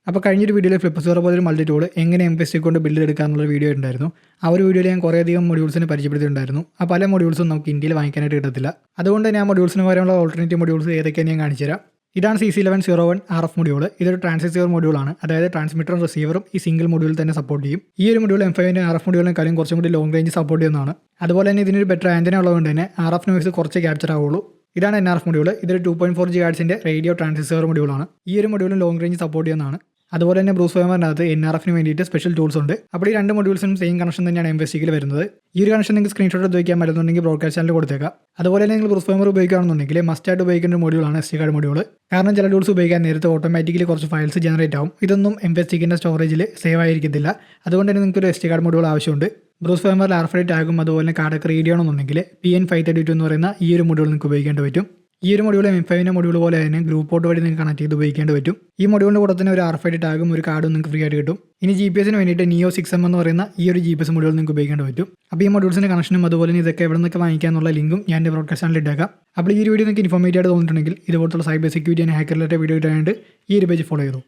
അപ്പോൾ കഴിഞ്ഞൊരു വീഡിയോയിൽ ഫ്ലിപ്പ് സീറോ പോലൊരു മൾട്ടി ടൂൾ എങ്ങനെ MPSC കൊണ്ട് ബിൽഡ് എടുക്കാനുള്ള വീഡിയോ ഉണ്ടായിരുന്നു. ആ ഒരു വീഡിയോയിൽ ഞാൻ കുറേയധികം മൊഡ്യൂൾസിനെ പരിചയപ്പെടുത്തിയിട്ടുണ്ടായിരുന്നു. ആ പല മൊഡ്യൂൾസും നമുക്ക് ഇന്ത്യയിൽ വാങ്ങിക്കാനായിട്ട് കിട്ടത്തില്ല. അതുകൊണ്ട് തന്നെ ആ മൊഡ്യൂൾസിന് പകരമുള്ള ഓൾട്ടർനേറ്റീവ് മൊഡ്യൂൾസ് ഏതൊക്കെയാണ് ഞാൻ കാണിച്ചു തരാം. ഇതാണ് CC1101 RF മൊഡ്യൂൾ. ഇതൊരു ട്രാൻസിസ്റ്റർ മൊഡ്യൂളാണ്. അതായത് ട്രാൻസ്മിറ്ററും റിസീവറും ഈ സിംഗിൾ മൊഡ്യൂളിൽ തന്നെ സപ്പോർട്ട് ചെയ്യും. ഈ ഒരു മൊഡ്യൂൾ M5ന്റെ RF മൊഡ്യൂളിനെക്കാളും കുറച്ചും കൂടി ലോങ് റേഞ്ച് സപ്പോർട്ട് ചെയ്യുന്നതാണ്. അതുപോലെ തന്നെ ഇതിനൊരു ബെറ്റർ ആന്റിന ഉള്ളതുകൊണ്ട് തന്നെ RF നോയ്സ് കുറച്ച് ക്യാപ്ചർ ആവുള്ളൂ. ഇതാണ് NRF മൊഡ്യൂൾ. ഇതൊരു 2.4 GHz റേഡിയോ ട്രാൻസിസ്റ്റർ മൊഡ്യൂളാണ്. ഈ ഒരു മൊഡ്യൂളും ലോങ് റേഞ്ച് സപ്പോർട്ട് ചെയ്യുന്നതാണ്. അതുപോലെ തന്നെ ബ്രൂസ് ഫേമറിനകത്ത് NRFന് വേണ്ടിയിട്ട് സ്പെഷ്യൽ ടൂൾസ് ഉണ്ട്. അപ്പോൾ ഈ രണ്ട് മൊഡ്യൂൾസിനും സെയിം കണക്ഷൻ തന്നെയാണ് MPSCയിൽ വരുന്നത്. ഈ ഒരു കണക്ഷൻ നിങ്ങൾക്ക് സ്ക്രീൻഷോട്ട് ഉപയോഗിക്കാൻ പറ്റുന്നുണ്ടെങ്കിൽ ബ്രോഡ്കാസ്റ്റ് ചാനൽ കൊടുത്തേക്കാം. അതുപോലെ തന്നെ നിങ്ങൾ ബ്രൂസ് ഫേമർ ഉപയോഗിക്കുകയാണെന്നുണ്ടെങ്കിൽ മസ്റ്റായിട്ട് ഉപയോഗിക്കേണ്ട ഒരു മൊഡ്യൂളാണ് SD കാർഡ് മൊഡ്യൂൾ. കാരണം ചില ടൂൾസ് ഉപയോഗിക്കാൻ നേരത്തെ ഓട്ടോമാറ്റിക്കലി കുറച്ച് ഫയൽസ് ജനറേറ്റ് ആവും. ഇതൊന്നും MPSCൻ്റെ സ്റ്റോറേജിൽ സേവ് ആയിരിക്കത്തില്ല. അതുകൊണ്ട് തന്നെ നിങ്ങൾക്ക് ഒരു SD കാർഡ് മൊഡ്യൂൾ ആവശ്യമുണ്ട്. ബ്രൂസ് ഫേമറിൽ RFID ടാഗും അതുപോലെ തന്നെ കാർഡൊക്കെ റീഡ് ചെയ്യണമെന്നുണ്ടെങ്കിൽ PN532 എന്ന് പറയുന്ന ഈ ഒരു മൊഡ്യൂൾ നിങ്ങൾക്ക് ഉപയോഗിക്കേണ്ടി പറ്റും. ഈ ഒരു മൊഡ്യൂൾ M5ന്റെ മൊഡ്യൂൾ പോലെ തന്നെ ഗ്രൂപ്പ് പോർട്ട് വഴി നിങ്ങൾക്ക് കണക്ട് ചെയ്ത് ഉപയോഗിക്കേണ്ടി പറ്റും. ഈ മൊഡ്യൂളിൻ്റെ കൂടെ തന്നെ ഒരു RFID ടാഗും ഒരു കാർഡും നിങ്ങൾക്ക് ഫ്രീ ആയിട്ട് കിട്ടും. ഇനി GPS വേണ്ടിയിട്ട് Neo 6M എന്ന് പറയുന്ന ഈ ഒരു GPS മൊഡ്യൂൾ നിങ്ങൾക്ക് ഉപയോഗിക്കേണ്ടി പറ്റും. അപ്പോൾ ഈ മൊഡ്യൂൾസിൻ്റെ കണക്ഷനും അതുപോലെ തന്നെ ഇതൊക്കെ എവിടെ നിന്നൊക്കെ വാങ്ങിക്കാനുള്ള ലിങ്കും ഞാൻ എൻ്റെ ബ്രോഡ്കാസ്റ്റ് ചാനലിൽ ഇട്ടേക്കാം. അപ്പോൾ ഈ ഒരു വീഡിയോ നിങ്ങൾക്ക് ഇൻഫോർമേറ്റീവ് ആയിട്ട് തോന്നിയിട്ടുണ്ടെങ്കിൽ ഇതുപോലത്തെ cyber security and hacker related video ഇടാനായിട്ട് ഈ ഒരു പേജ് ഫോളോ ചെയ്തു.